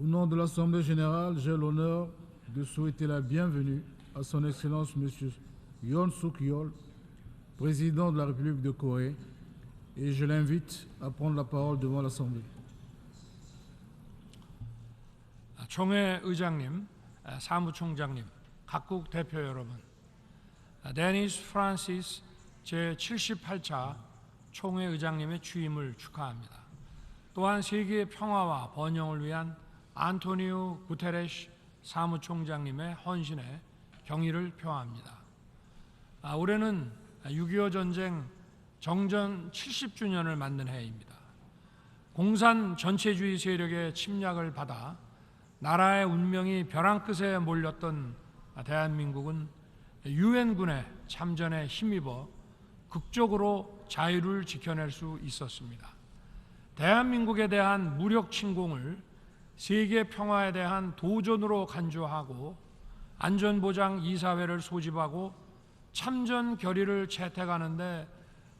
Au nom de l'Assemblée générale, j'ai l'honneur de souhaiter la bienvenue à Son Excellence M. Yoon Suk-yeol, président de la République de Corée, et je l'invite à prendre la parole devant l'Assemblée. 총회 의장님, 사무총장님, 각국 대표 여러분, 데니스 프란시스 제78차 총회 의장님의 취임을 축하합니다. 또한 세계의 평화와 번영을 위한 안토니오 구테레시 사무총장님의 헌신에 경의를 표합니다. 올해는 6.25 전쟁 정전 70주년을 맞는 해입니다. 공산 전체주의 세력의 침략을 받아 나라의 운명이 벼랑 끝에 몰렸던 대한민국은 유엔군의 참전에 힘입어 극적으로 자유를 지켜낼 수 있었습니다. 대한민국에 대한 무력 침공을 세계 평화에 대한 도전으로 간주하고 안전보장 이사회를 소집하고 참전 결의를 채택하는 데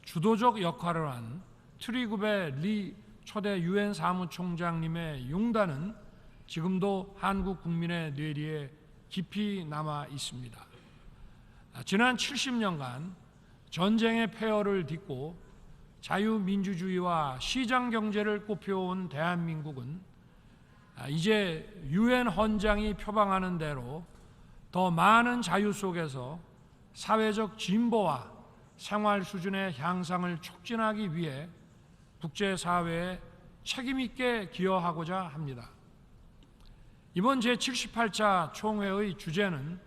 주도적 역할을 한 트리구베 리 초대 유엔 사무총장님의 용단은 지금도 한국 국민의 뇌리에 깊이 남아 있습니다. 지난 70년간 전쟁의 폐허를 딛고 자유민주주의와 시장경제를 꼽혀온 대한민국은 이제 유엔 헌장이 표방하는 대로 더 많은 자유 속에서 사회적 진보와 생활 수준의 향상을 촉진하기 위해 국제사회에 책임있게 기여하고자 합니다. 이번 제78차 총회의 주제는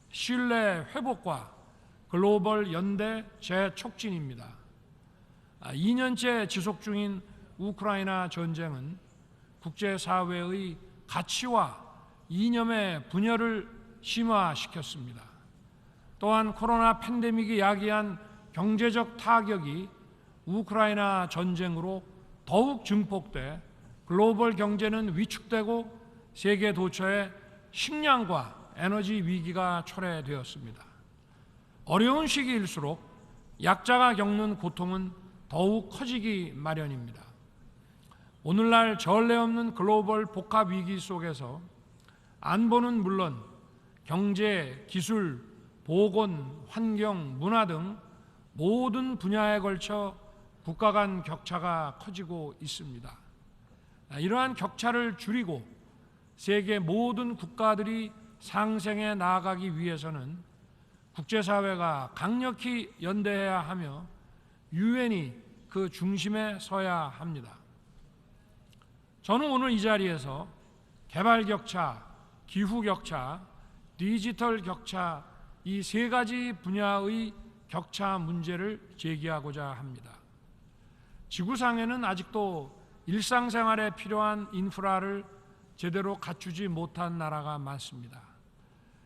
신뢰 회복과 글로벌 연대 재촉진입니다. 2년째 지속 중인 우크라이나 전쟁은 국제사회의 가치와 이념의 분열을 심화시켰습니다. 또한 코로나 팬데믹이 야기한 경제적 타격이 우크라이나 전쟁으로 더욱 증폭돼 글로벌 경제는 위축되고 세계 도처에 식량과 에너지 위기가 초래되었습니다. 어려운 시기일수록 약자가 겪는 고통은 더욱 커지기 마련입니다. 오늘날 전례 없는 글로벌 복합 위기 속에서 안보는 물론 경제, 기술, 보건, 환경, 문화 등 모든 분야에 걸쳐 국가 간 격차가 커지고 있습니다. 이러한 격차를 줄이고 세계 모든 국가들이 상생해 나아가기 위해서는 국제사회가 강력히 연대해야 하며 유엔이 그 중심에 서야 합니다. 저는 오늘 이 자리에서 개발 격차, 기후 격차, 디지털 격차 이 세 가지 분야의 격차 문제를 제기하고자 합니다. 지구상에는 아직도 일상생활에 필요한 인프라를 제대로 갖추지 못한 나라가 많습니다.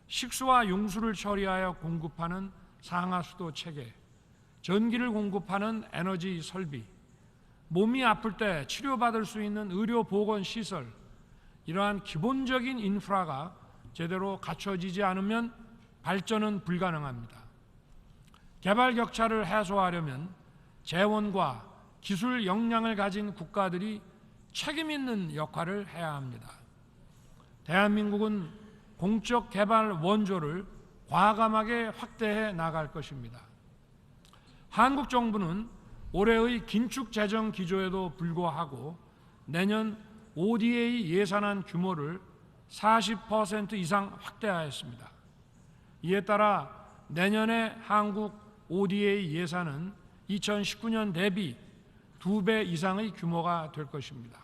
식수와 용수를 처리하여 공급하는 상하수도 체계, 전기를 공급하는 에너지 설비, 몸이 아플 때 치료받을 수 있는 의료보건시설, 이러한 기본적인 인프라가 제대로 갖춰지지 않으면 발전은 불가능합니다. 개발 격차를 해소하려면 재원과 기술 역량을 가진 국가들이 책임 있는 역할을 해야 합니다. 대한민국은 공적 개발 원조를 과감하게 확대해 나갈 것입니다. 한국 정부는 올해의 긴축 재정 기조에도 불구하고 내년 ODA 예산안 규모를 40% 이상 확대하였습니다. 이에 따라 내년에 한국 ODA 예산은 2019년 대비 2배 이상의 규모가 될 것입니다.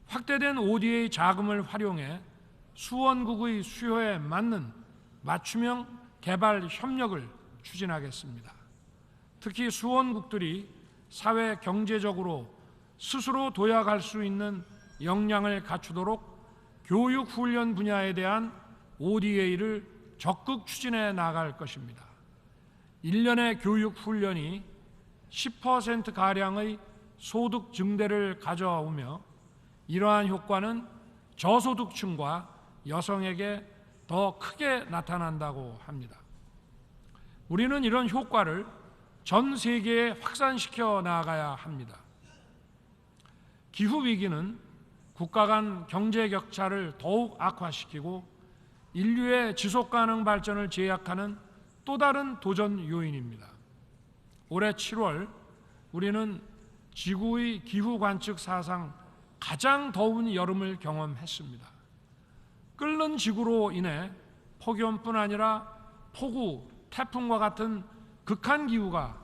확대된 ODA 자금을 활용해 수원국의 수요에 맞는 맞춤형 개발 협력을 추진하겠습니다. 특히 수원국들이 사회 경제적으로 스스로 도약할 수 있는 역량을 갖추도록 교육 훈련 분야에 대한 ODA를 적극 추진해 나갈 것입니다. 1년의 교육 훈련이 10%가량의 소득 증대를 가져오며 이러한 효과는 저소득층과 여성에게 더 크게 나타난다고 합니다. 우리는 이런 효과를 전 세계에 확산시켜 나가야 합니다. 기후위기는 국가 간 경제 격차를 더욱 악화시키고 인류의 지속가능 발전을 제약하는 또 다른 도전 요인입니다. 올해 7월 우리는 지구의 기후 관측 사상 가장 더운 여름을 경험했습니다. 끓는 지구로 인해 폭염뿐 아니라 폭우, 태풍과 같은 극한 기후가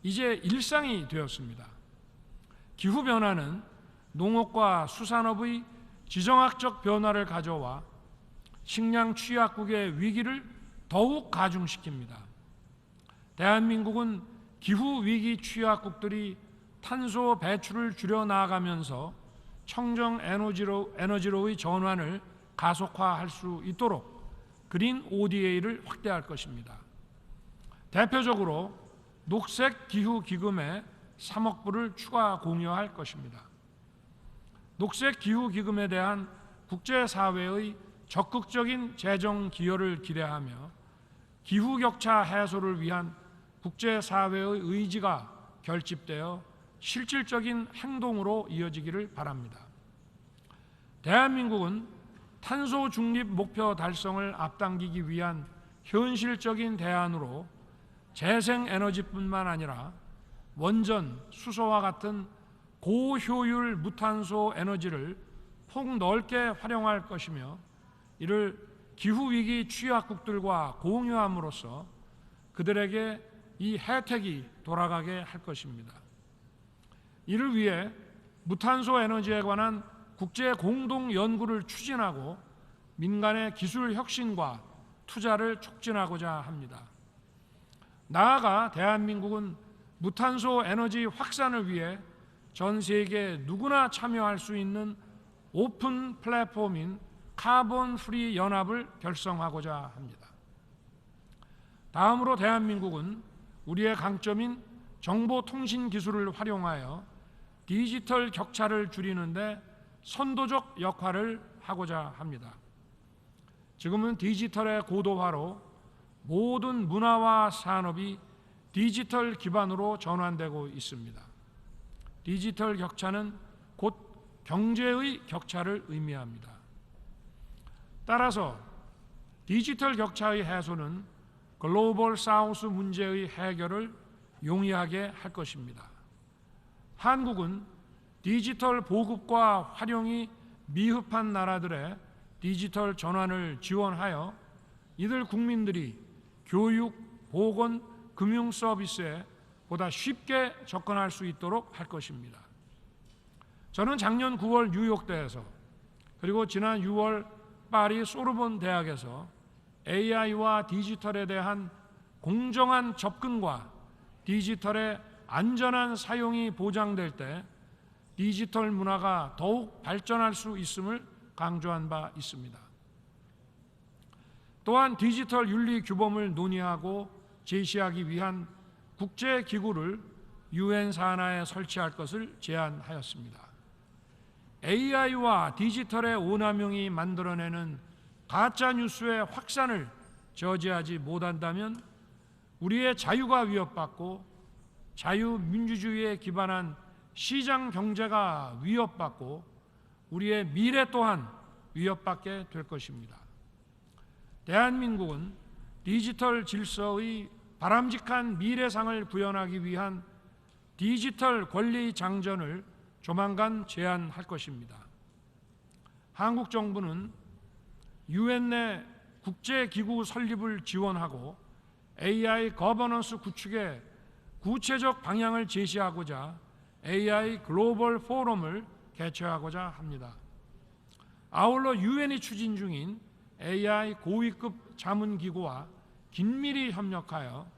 이제 일상이 되었습니다. 기후변화는 농업과 수산업의 지정학적 변화를 가져와 식량 취약국의 위기를 더욱 가중시킵니다. 대한민국은 기후위기 취약국들이 탄소 배출을 줄여 나아가면서 청정 에너지로의 전환을 가속화할 수 있도록 그린 ODA를 확대할 것입니다. 대표적으로 녹색 기후 기금에 3억 불을 추가 공여할 것입니다. 녹색 기후 기금에 대한 국제사회의 적극적인 재정 기여를 기대하며 기후 격차 해소를 위한 국제사회의 의지가 결집되어 실질적인 행동으로 이어지기를 바랍니다. 대한민국은 탄소 중립 목표 달성을 앞당기기 위한 현실적인 대안으로 재생에너지뿐만 아니라 원전, 수소와 같은 고효율 무탄소 에너지를 폭넓게 활용할 것이며 이를 기후위기 취약국들과 공유함으로써 그들에게 이 혜택이 돌아가게 할 것입니다. 이를 위해 무탄소 에너지에 관한 국제 공동 연구를 추진하고 민간의 기술 혁신과 투자를 촉진하고자 합니다. 나아가 대한민국은 무탄소 에너지 확산을 위해 전 세계 누구나 참여할 수 있는 오픈 플랫폼인 카본 프리 연합을 결성하고자 합니다. 다음으로 대한민국은 우리의 강점인 정보통신 기술을 활용하여 디지털 격차를 줄이는 데 선도적 역할을 하고자 합니다. 지금은 디지털의 고도화로 모든 문화와 산업이 디지털 기반으로 전환되고 있습니다. 디지털 격차는 곧 경제의 격차를 의미합니다. 따라서 디지털 격차의 해소는 글로벌 사우스 문제의 해결을 용이하게 할 것입니다. 한국은 디지털 보급과 활용이 미흡한 나라들의 디지털 전환을 지원하여 이들 국민들이 교육, 보건, 금융 서비스에 보다 쉽게 접근할 수 있도록 할 것입니다. 저는 작년 9월 뉴욕대에서 그리고 지난 6월 파리 소르본 대학에서 AI와 디지털에 대한 공정한 접근과 디지털의 안전한 사용이 보장될 때 디지털 문화가 더욱 발전할 수 있음을 강조한 바 있습니다. 또한 디지털 윤리 규범을 논의하고 제시하기 위한 국제기구를 UN 산하에 설치할 것을 제안하였습니다. AI와 디지털의 오남용이 만들어내는 가짜뉴스의 확산을 저지하지 못한다면 우리의 자유가 위협받고 자유민주주의에 기반한 시장 경제가 위협받고 우리의 미래 또한 위협받게 될 것입니다. 대한민국은 디지털 질서의 바람직한 미래상을 구현하기 위한 디지털 권리 장전을 조만간 제안할 것입니다. 한국 정부는 UN 내 국제기구 설립을 지원하고 AI 거버넌스 구축에 구체적 방향을 제시하고자 AI 글로벌 포럼을 개최하고자 합니다. 아울러 UN이 추진 중인 AI 고위급 자문기구와 긴밀히 협력하여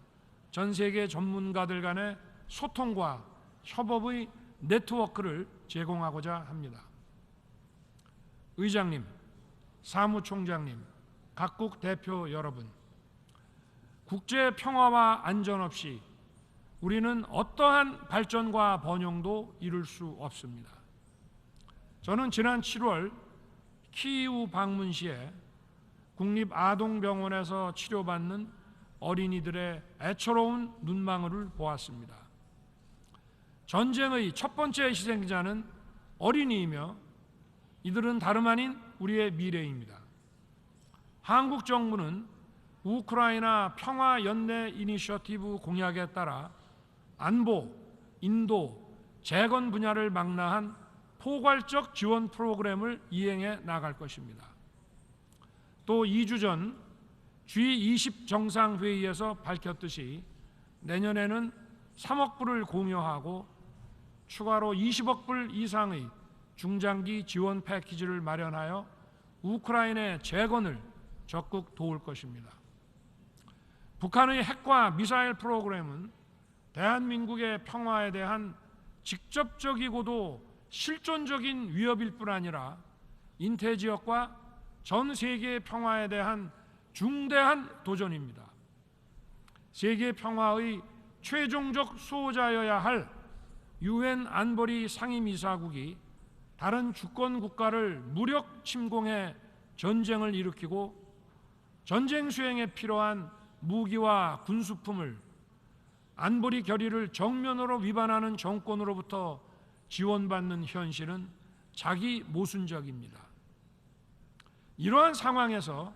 전 세계 전문가들 간의 소통과 협업의 네트워크를 제공하고자 합니다. 의장님, 사무총장님, 각국 대표 여러분, 국제 평화와 안전 없이 우리는 어떠한 발전과 번영도 이룰 수 없습니다. 저는 지난 7월 키이우 방문 시에 국립아동병원에서 치료받는 어린이들의 애처로운 눈망울을 보았습니다. 전쟁의 첫 번째 희생자는 어린이이며 이들은 다름 아닌 우리의 미래입니다. 한국 정부는 우크라이나 평화연대 이니셔티브 공약에 따라 안보, 인도, 재건 분야를 망라한 포괄적 지원 프로그램을 이행해 나갈 것입니다. 또 2주 전 G20 정상회의에서 밝혔듯이 내년에는 3억 불을 공여하고 추가로 20억 불 이상의 중장기 지원 패키지를 마련하여 우크라이나의 재건을 적극 도울 것입니다. 북한의 핵과 미사일 프로그램은 대한민국의 평화에 대한 직접적이고도 실존적인 위협일 뿐 아니라 인태 지역과 전 세계의 평화에 대한 중대한 도전입니다. 세계 평화의 최종적 수호자여야 할 유엔 안보리 상임이사국이 다른 주권 국가를 무력 침공해 전쟁을 일으키고 전쟁 수행에 필요한 무기와 군수품을 안보리 결의를 정면으로 위반하는 정권으로부터 지원받는 현실은 자기 모순적입니다. 이러한 상황에서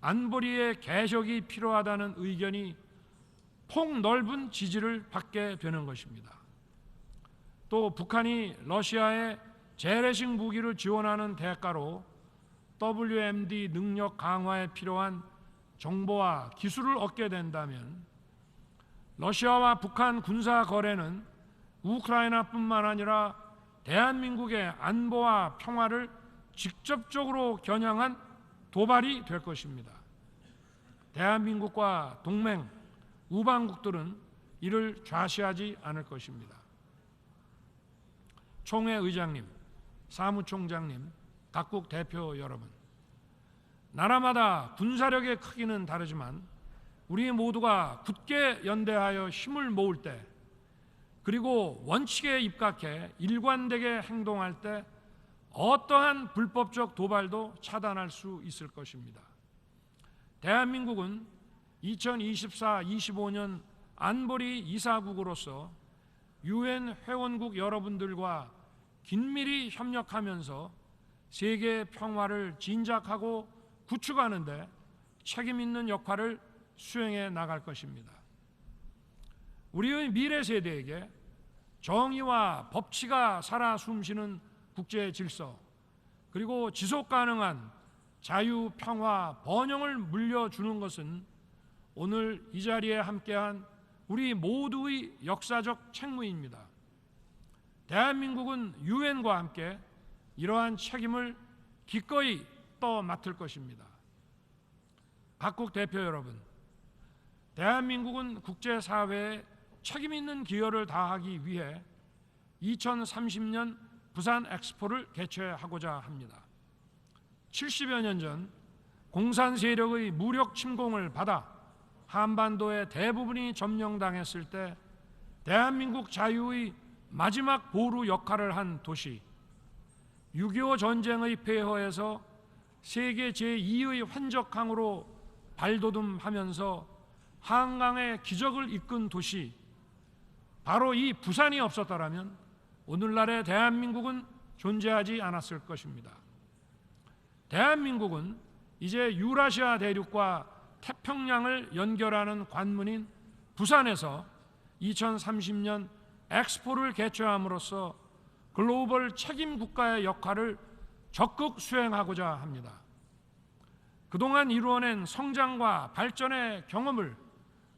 안보리의 개혁이 필요하다는 의견이 폭넓은 지지를 받게 되는 것입니다. 또 북한이 러시아에 재래식 무기를 지원하는 대가로 WMD 능력 강화에 필요한 정보와 기술을 얻게 된다면 러시아와 북한 군사 거래는 우크라이나뿐만 아니라 대한민국의 안보와 평화를 직접적으로 겨냥한 도발이 될 것입니다. 대한민국과 동맹, 우방국들은 이를 좌시하지 않을 것입니다. 총회 의장님, 사무총장님, 각국 대표 여러분, 나라마다 군사력의 크기는 다르지만 우리 모두가 굳게 연대하여 힘을 모을 때, 그리고 원칙에 입각해 일관되게 행동할 때 어떠한 불법적 도발도 차단할 수 있을 것입니다. 대한민국은 2024-25년 안보리 이사국으로서 유엔 회원국 여러분들과 긴밀히 협력하면서 세계 평화를 진작하고 구축하는 데 책임 있는 역할을 수행해 나갈 것입니다. 우리의 미래 세대에게 정의와 법치가 살아 숨쉬는 국제 질서, 그리고 지속 가능한 자유, 평화, 번영을 물려주는 것은 오늘 이 자리에 함께한 우리 모두의 역사적 책무입니다. 대한민국은 유엔과 함께 이러한 책임을 기꺼이 맡을 것입니다. 각국 대표 여러분, 대한민국은 국제사회에 책임 있는 기여를 다하기 위해 2030년 부산 엑스포를 개최하고자 합니다. 70여 년 전 공산 세력의 무력 침공을 받아 한반도의 대부분이 점령당했을 때 대한민국 자유의 마지막 보루 역할을 한 도시, 6.25 전쟁의 폐허에서 세계 제2의 환적항으로 발돋움하면서 한강의 기적을 이끈 도시, 바로 이 부산이 없었더라면 오늘날의 대한민국은 존재하지 않았을 것입니다. 대한민국은 이제 유라시아 대륙과 태평양을 연결하는 관문인 부산에서 2030년 엑스포를 개최함으로써 글로벌 책임 국가의 역할을 적극 수행하고자 합니다. 그동안 이루어낸 성장과 발전의 경험을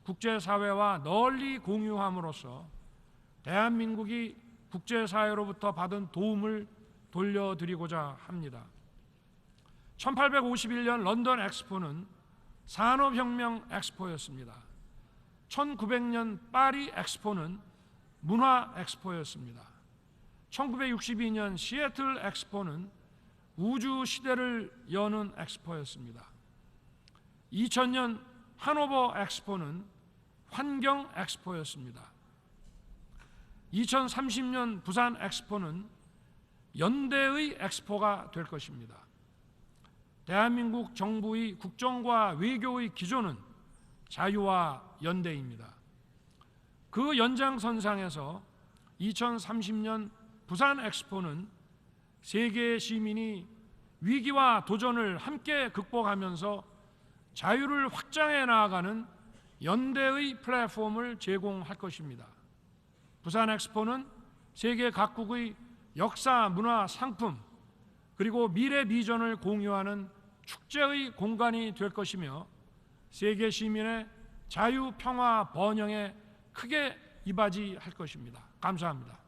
국제사회와 널리 공유함으로써 대한민국이 국제사회로부터 받은 도움을 돌려드리고자 합니다. 1851년 런던 엑스포는 산업혁명 엑스포였습니다. 1900년 파리 엑스포는 문화 엑스포였습니다. 1962년 시애틀 엑스포는 우주 시대를 여는 엑스포였습니다. 2000년 하노버 엑스포는 환경 엑스포였습니다. 2030년 부산 엑스포는 연대의 엑스포가 될 것입니다. 대한민국 정부의 국정과 외교의 기조는 자유와 연대입니다. 그 연장선상에서 2030년 부산 엑스포는 세계 시민이 위기와 도전을 함께 극복하면서 자유를 확장해 나아가는 연대의 플랫폼을 제공할 것입니다. 부산 엑스포는 세계 각국의 역사, 문화, 상품 그리고 미래 비전을 공유하는 축제의 공간이 될 것이며 세계 시민의 자유, 평화, 번영에 크게 이바지할 것입니다. 감사합니다.